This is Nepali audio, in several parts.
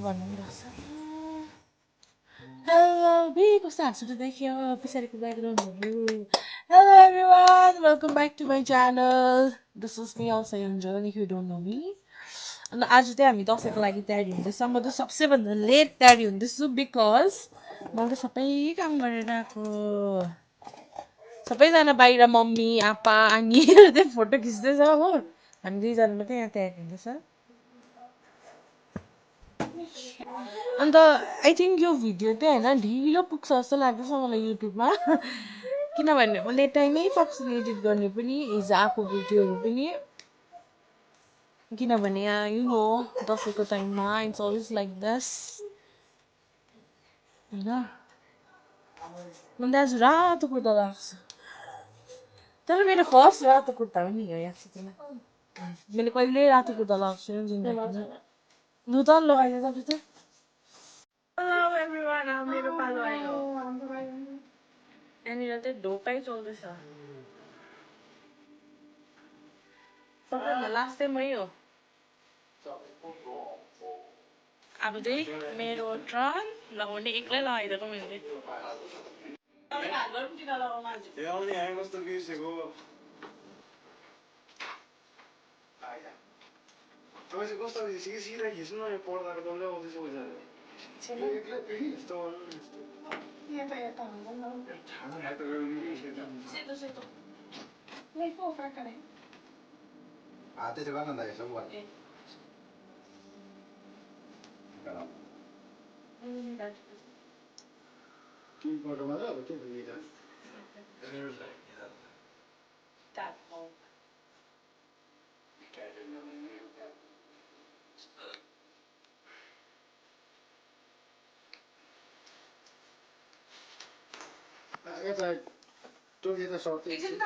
Hello, hello everyone, welcome back to my channel. This is me also Angel if you don't know me. And आज चाहिँ हामी दसैँको लागि तयारी हुँदैछ म त सबसे भन्दा लेट तयारी हुँदैछु बिकज मैले सबै काम गरेर आएको सबैजना बाहिर मम्मी आप्पा आनी चाहिँ फोटो खिच्दैछ हो हामी दुईजना मात्रै यहाँ तयारी हुँदैछ अन्त आई थिङ्क यो भिडियो चाहिँ होइन ढिलो पुग्छ जस्तो लाग्दैछ मलाई युट्युबमा किनभने मैले टाइमै पाएको एडिट गर्ने पनि हिजो आएको भिडियोहरू पनि किनभने यु नो दसैँको टाइममा इट्स अलवेज लाइक दिस होइन मैले आज रातो कुर्ता लगाएको छु तर मेरो फर्स्ट रातो कुर्ता पनि हो यहाँ मैले कहिल्यै रातो कुर्ता लगाएको छुइनँ जिन्दगीमा लु त लगाइदिएछ त Hello everyone, मेरो पालो आयो यहाँनिर चाहिँ ढोकाइ चल्दैछ सबैभन्दा लास्ट चाहिँ मै हो अब चाहिँ मेरो टर्न लगाउने एक्लै लगाइदिएको मैले कस्तो सिधा खिच्नु न यो पर्दाको डल्लै आउँदैछ त्यसो गर्न त यसो फोटोमा त अब के यता टोकी त सर्ट एकछिन त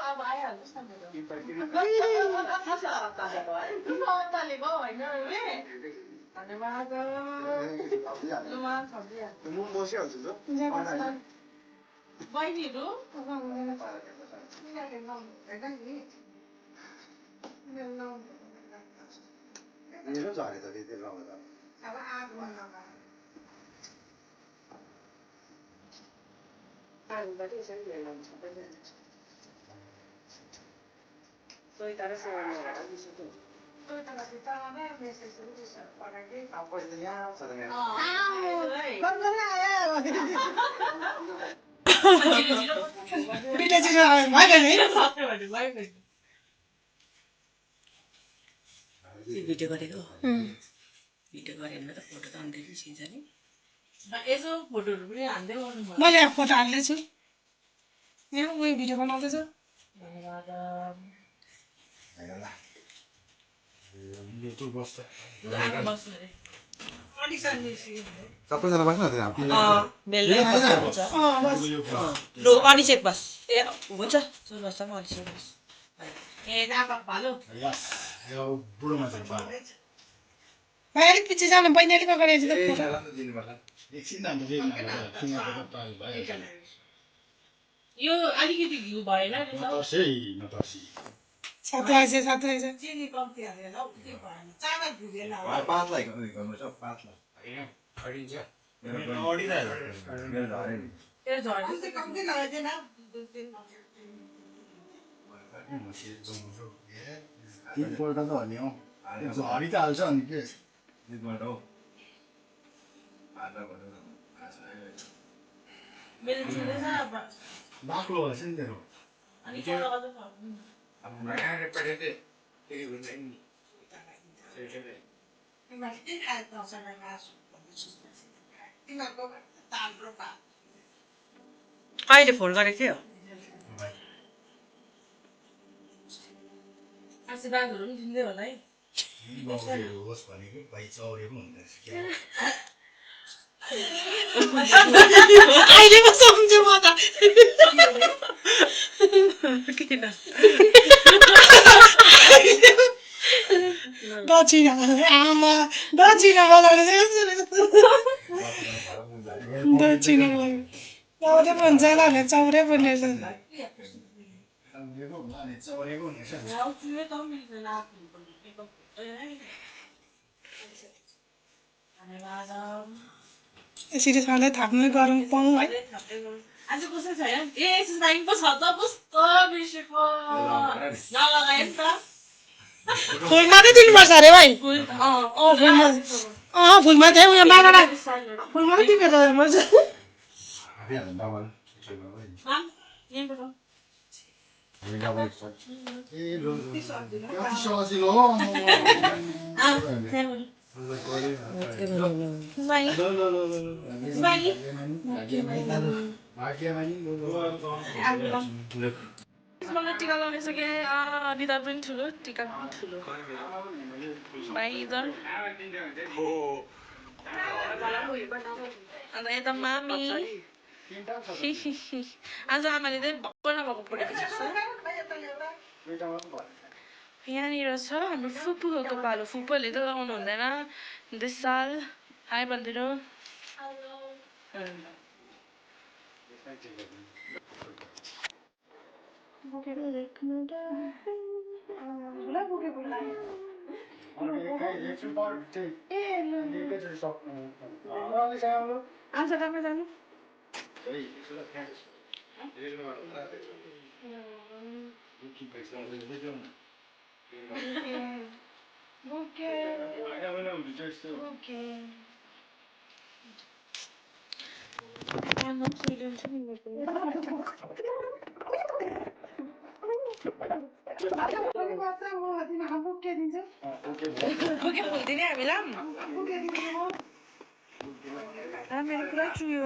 अब आइहाल्नुहोस् न मेरो तालेको होइन धन्यवाद म बसिहाल्छु त बहिनीहरू मेरो झरे त त्यति लगाउँदा अब आगो भिडियो गरेको भिडियो गरेन त फोटो त हान्दै छिन्छ नि यसो फोटोहरू पनि हान्दै गर्नु मैले फोटो हाल्दैछु यहाँ उयो भिडियो बनाउँदैछ सबैजना बस्नु अनिसेक बस ए हुन्छ सुन्नुहोस् अनिसेक बस ए भालो बुढो मान्छे अलिक पछि जानु बहिनी अलिक अगाडि यो अलिकति घिउ भएन चिनी कम्ती हालेर चामल भुजेन पातलाई पातलाई कम्ती लगाइदिएन तिनपल्ट त हो नि हौ झरी त हाल्छ अनि के बाक्लो रहेछ नि तेरो कहिले फोन गरेको थियो आशीर्वादहरू पनि दिँदै होला है होस् भनेको भाइ चौरेको हुँदैछ अहिले पो सम्झ्यो म त किन दक्षिणा आमा दक्षिणा बोलाउने दक्षिणा चौरे भन्छ होला भने चौरे बनेछ यसरी सधैँ थाप्नै गरौँ पाउँ है आज कसै छैन ए स्नाइङ पो छ त कस्तो बिर्सेको नलगाए नि त फुलमा चाहिँ दिनुपर्छ अरे भाइ फुलमा चाहिँ उयो बाबालाई फुलमा चाहिँ टिपेर जानुपर्छ मलाई टिका लगाइसके निधार पनि ठुलो टिका पनि ठुलो भाइ इधर अन्त यता मामी आज आमाले चाहिँ भक्क नभएको पढेको छ यहाँनिर छ हाम्रो फुपूको पालो फुपूहरूले त लगाउनु हुँदैन दिस साल हाई भनिदिनु आज कहाँ जानु बुके फुल्दिने हामीलाई मेरो पुरा चुयो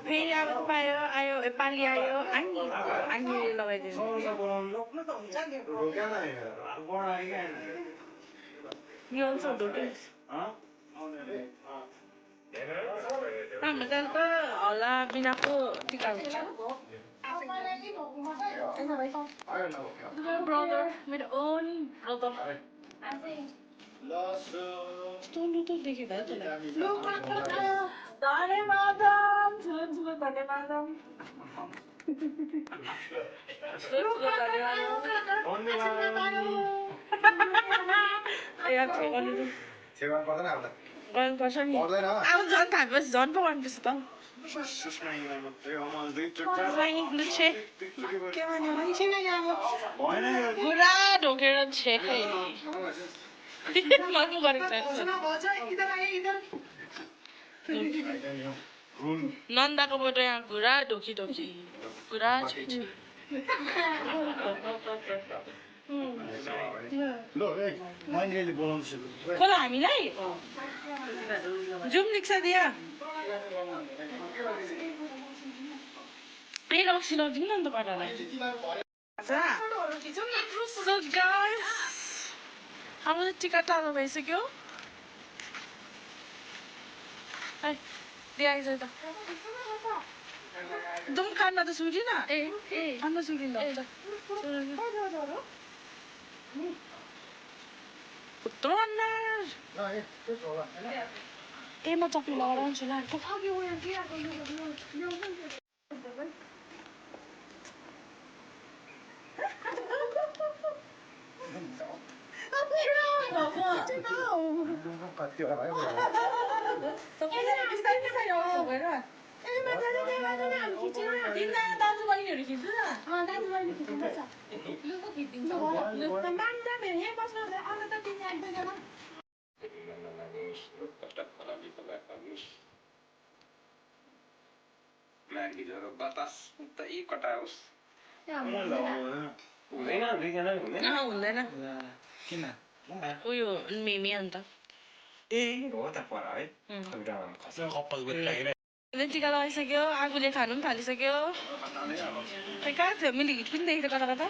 फेरि अब पायो आयो पालि आयो आङ्गी लगाइदिनु You also do this. हाम्रो त होला बिनाको टिका हुन्छ brother मेरो own brother Tolu देखेको है तँलाई धन्यवादम ठुलो ठुलो धन्यवादम गर्नुपर्छ नि अब झन् थापेपछि झन् पो गर्नुपर्छ त पुरा ढोकेर छे मन गरेको नन्दाको बाट यहाँ पुरा ढोकी ढोकी पुरा खोला हामीलाई जुम रिक्सा दिया ए रक्सी लगिदिनु न अन्त पारालाई So guys हाम्रो टिका टाढो भइसक्यो दिइआइज त दुम कानमा त सुरिन कानमा सुरिन ए म चक्री लगाएर आउँछु ल दाजु बहिनीहरू खिच्नु न दाजु बहिनी खिच्नुपर्छ लुको खिचिदिन्छ हुँदैन उयो मिमी अन्त टिका लगाइसक्यो आगोले खानु पनि थालिसक्यो खै कहाँ थियो मैले हिट पनि देखेको कता कता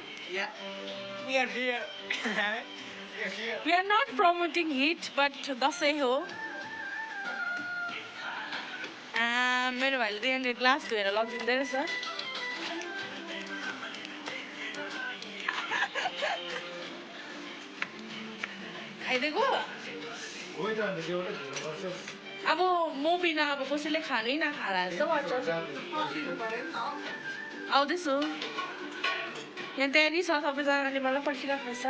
We are not promoting heat, but Dashain हो मेरो भाइले त यहाँनिर ग्लास धोएर लगिदिँदै रहेछ खाइदिएको अब म बिना अब कसैले खानै नखाला जस्तो गर्छ आउँदैछु यहाँ तयारी छ सबैजनाले मलाई पर्खिराख्नु छ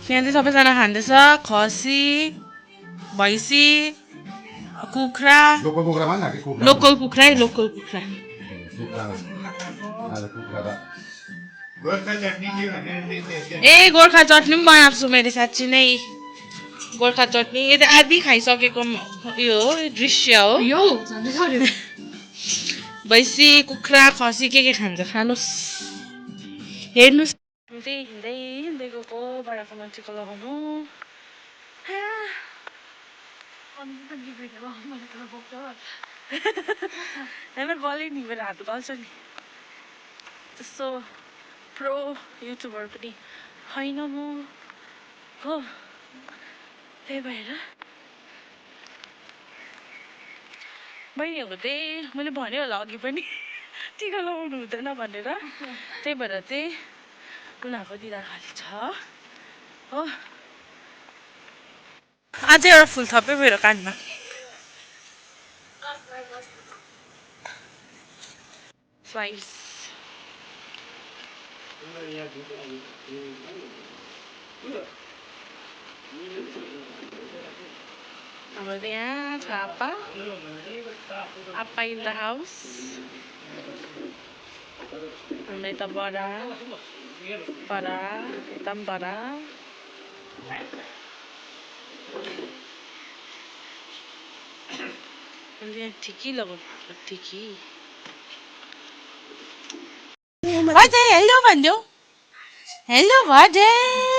यहाँ चाहिँ सबैजना खाँदैछ खसी भैँसी कुखुरा लोकल कुखुरा भन् न कि कुखुरा लोकल कुखुरा लोकल कुखुरा ए गोर्खा चटनी पनि बनाएको छु मैले साँच्ची नै गोर्खा चटनी यो त आधी खाइसकेको उयो हो दृश्य हो भैँसी कुखुरा खसी के खान्छ खानुहोस् हेर्नुहोस् त्यही हिँड्दै हिँड्दै गएको बडाको मान्छेको लगाउनु होइन गलै नि मेरो हात गल्छ नि त्यस्तो प्रो युट्युबर पनि होइन म हो त्यही भएर बहिनीहरूको त्यही मैले भने होला अघि पनि टिका लगाउनु हुँदैन भनेर त्यही भएर चाहिँ उनीहरूको दिदा खाली छ हो अझै एउटा फुल थपे मेरो कानमा स्लाइस हाम्रो यहाँ छ आप्पा आप्पा इन द हाउस हाम्रो यता बडा बडा एकदम बडा यहाँ ठिकी लगाउनु ठिकी हेलो भनिदेऊ हेलो भजे